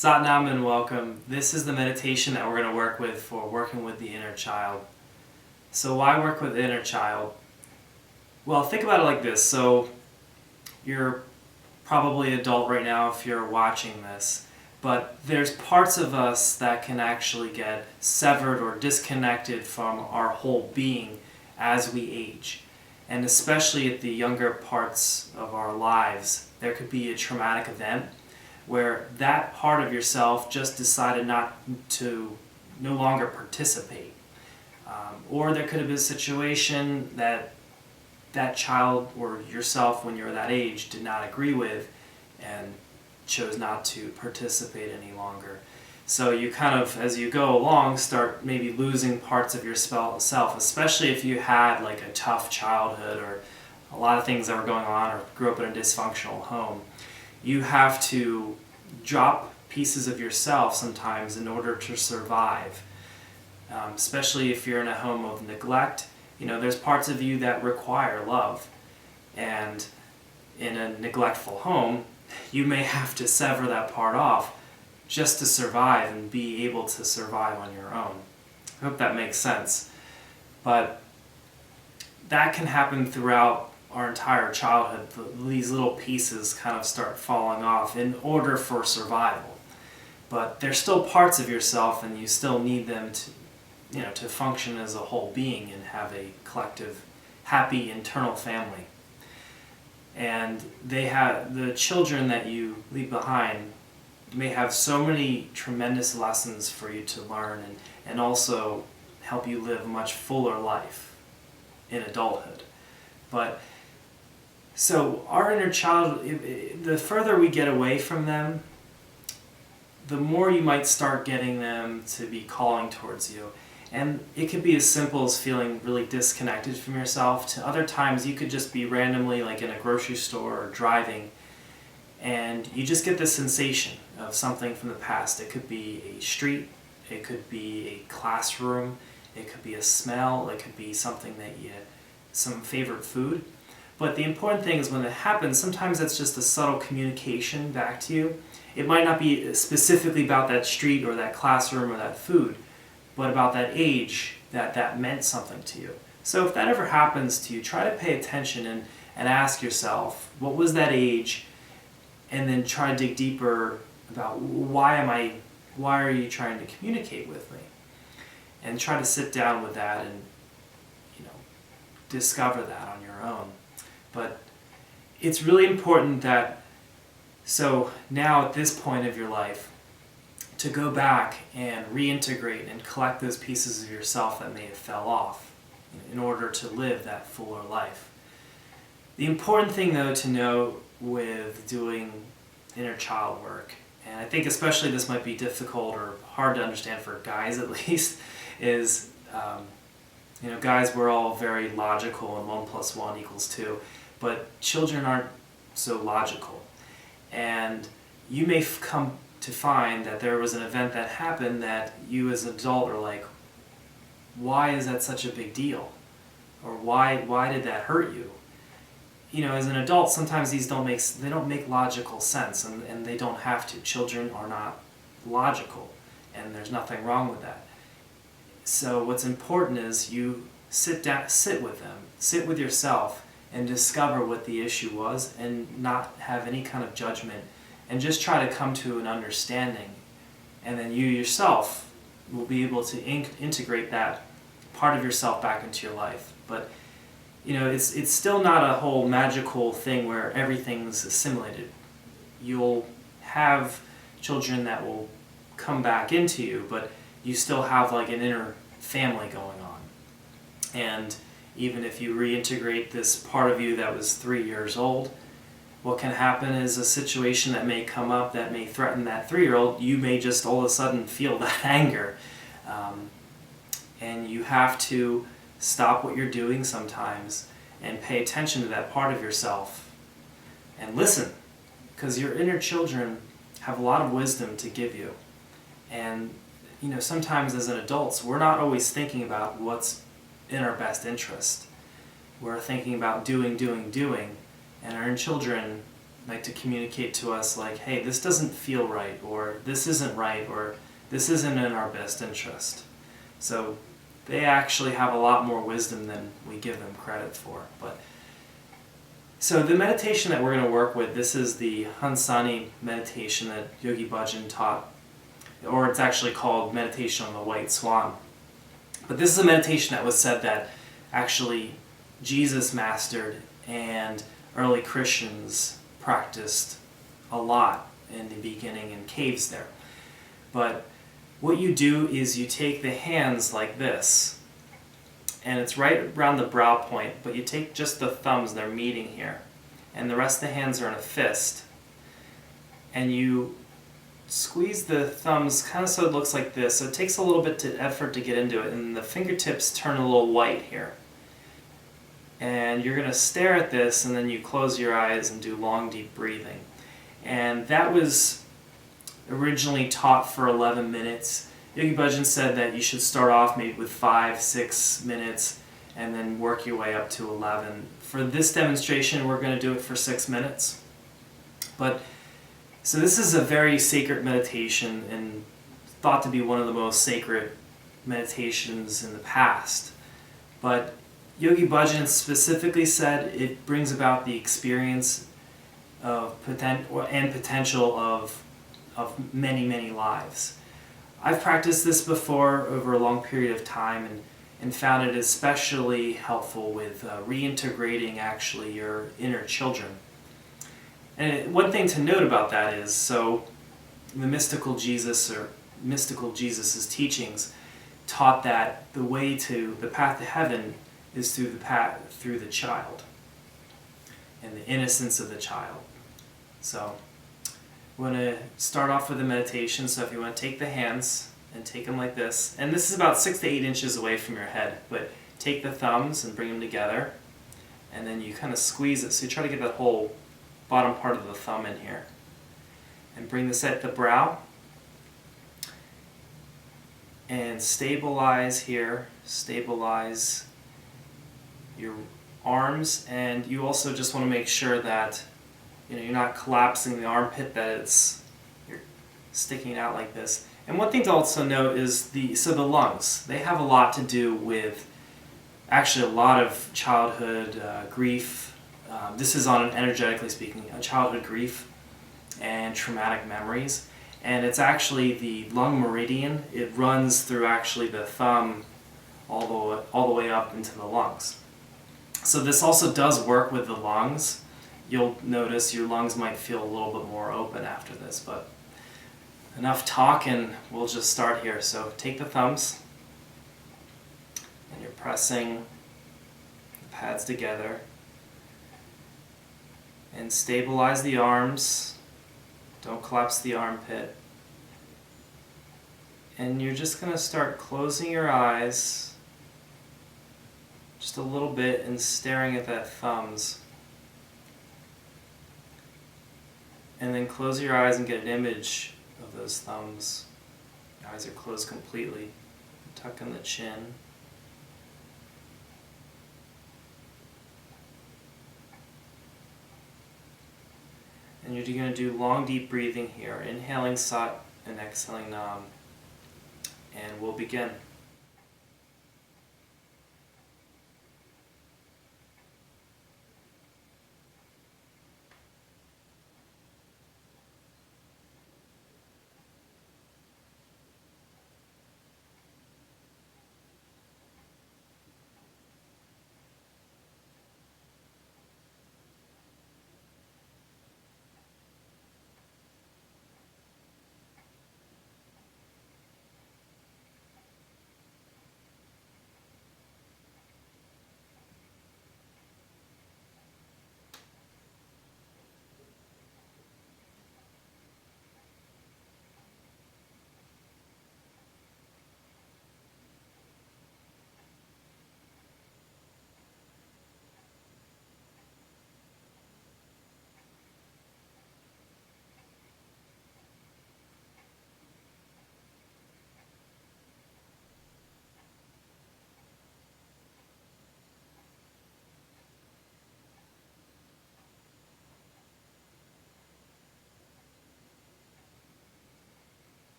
Satnam and welcome. This is the meditation that we're going to work with for working with the inner child. So why work with the inner child? Well, think about it like this. So you're probably an adult right now if you're watching this, but there's parts of us that can actually get severed or disconnected from our whole being as we age. And especially at the younger parts of our lives, there could be a traumatic event where that part of yourself just decided no longer participate. Or there could have been a situation that that child or yourself when you were that age did not agree with and chose not to participate any longer. So you kind of, as you go along, start maybe losing parts of yourself, especially if you had like a tough childhood or a lot of things that were going on or grew up in a dysfunctional home. You have to drop pieces of yourself sometimes in order to survive. Especially if you're in a home of neglect, there's parts of you that require love. And in a neglectful home, you may have to sever that part off just to survive and be able to survive on your own. I hope that makes sense. But that can happen throughout our entire childhood. These little pieces kind of start falling off in order for survival. But they're still parts of yourself and you still need them to function as a whole being and have a collective, happy internal family. And the children that you leave behind may have so many tremendous lessons for you to learn and also help you live a much fuller life in adulthood. So our inner child, the further we get away from them, the more you might start getting them to be calling towards you. And it could be as simple as feeling really disconnected from yourself, to other times you could just be randomly like in a grocery store or driving and you just get this sensation of something from the past. It could be a street, it could be a classroom, it could be a smell, it could be something some favorite food. But the important thing is when it happens, sometimes that's just a subtle communication back to you. It might not be specifically about that street or that classroom or that food, but about that age that meant something to you. So if that ever happens to you, try to pay attention and ask yourself, what was that age? And then try to dig deeper about why are you trying to communicate with me? And try to sit down with that and discover that on your own. But it's really important so now at this point of your life, to go back and reintegrate and collect those pieces of yourself that may have fell off in order to live that fuller life. The important thing though to know with doing inner child work, and I think especially this might be difficult or hard to understand for guys at least, is guys, we're all very logical and 1 + 1 = 2, but children aren't so logical. And you may come to find that there was an event that happened that you as an adult are like, why is that such a big deal? Or why did that hurt you? As an adult, sometimes these don't make logical sense, and they don't have to. Children are not logical, and there's nothing wrong with that. So what's important is you sit with them, sit with yourself, and discover what the issue was, and not have any kind of judgment, and just try to come to an understanding. And then you yourself will be able to integrate that part of yourself back into your life. But it's still not a whole magical thing where everything's assimilated. You'll have children that will come back into you, but you still have like an inner family going on. And even if you reintegrate this part of you that was 3 years old, what can happen is a situation that may come up that may threaten that 3-year-old, you may just all of a sudden feel that anger. And you have to stop what you're doing sometimes and pay attention to that part of yourself and listen, because your inner children have a lot of wisdom to give you. And sometimes as an adults, we're not always thinking about what's in our best interest. We're thinking about doing, and our children like to communicate to us like, hey, this doesn't feel right, or this isn't right, or this isn't in our best interest. So they actually have a lot more wisdom than we give them credit for. So the meditation that we're going to work with, this is the Hunsani meditation that Yogi Bhajan taught, or it's actually called Meditation on the White Swan. But this is a meditation that was said that actually Jesus mastered and early Christians practiced a lot in the beginning in caves there. But what you do is you take the hands like this, and it's right around the brow point, but you take just the thumbs, they're meeting here, and the rest of the hands are in a fist, and you squeeze the thumbs kind of so it looks like this. So it takes a little bit of effort to get into it, and the fingertips turn a little white here. And you're going to stare at this, and then you close your eyes and do long, deep breathing. And that was originally taught for 11 minutes. Yogi Bhajan said that you should start off maybe with 5-6 minutes and then work your way up to 11. For this demonstration, we're going to do it for 6 minutes. So this is a very sacred meditation and thought to be one of the most sacred meditations in the past. But Yogi Bhajan specifically said it brings about the experience of potential of many, many lives. I've practiced this before over a long period of time and found it especially helpful with reintegrating actually your inner children. And one thing to note about that is, so the mystical Jesus or mystical Jesus's teachings taught that the way to the path to heaven is through the child and the innocence of the child. So we're going to start off with a meditation. So if you want to take the hands and take them like this, and this is about 6 to 8 inches away from your head, but take the thumbs and bring them together, and then you kind of squeeze it. So you try to get that whole bottom part of the thumb in here, and bring this at the brow, and stabilize here, stabilize your arms, and you also just want to make sure that you're not collapsing the armpit, that you're sticking out like this. And one thing to also note is the lungs. They have a lot to do with actually a lot of childhood grief. This is on an energetically speaking, childhood grief and traumatic memories. And it's actually the lung meridian. It runs through actually the thumb all the way up into the lungs. So this also does work with the lungs. You'll notice your lungs might feel a little bit more open after this, but enough talk and we'll just start here. So take the thumbs and you're pressing the pads together and stabilize the arms. Don't collapse the armpit. And you're just going to start closing your eyes just a little bit and staring at that thumbs. And then close your eyes and get an image of those thumbs. Your eyes are closed completely. Tuck in the chin. And you're going to do long, deep breathing here. Inhaling Sat and exhaling Nam. And we'll begin.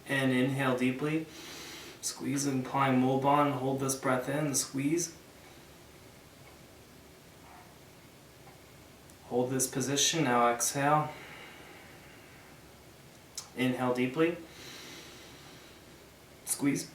And inhale deeply. Squeeze and applying Mulban. Hold this breath in, squeeze. Hold this position, now exhale. Inhale deeply. Squeeze.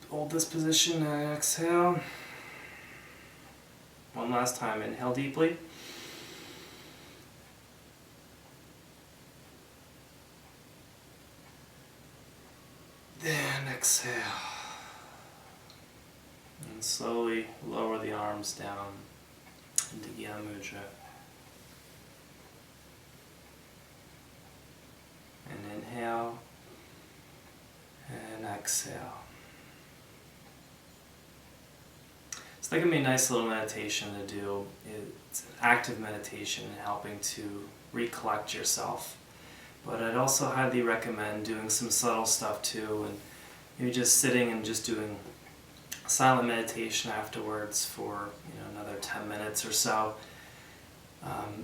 Hold this position, now exhale. One last time, inhale deeply. Then exhale. And slowly lower the arms down into Gyan Mudra. And inhale. And exhale. So that can be a nice little meditation to do. It's an active meditation in helping to recollect yourself. But I'd also highly recommend doing some subtle stuff too, and maybe just sitting and just doing silent meditation afterwards for another 10 minutes or so.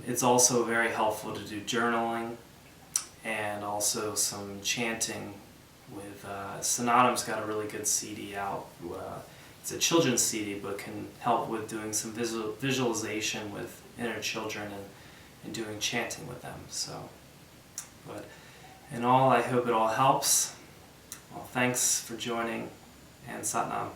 It's also very helpful to do journaling and also some chanting with Sanatam's got a really good CD out. It's a children's CD, but can help with doing some visualization with inner children and doing chanting with them. But in all, I hope it all helps. Well, thanks for joining, and Sat Nam.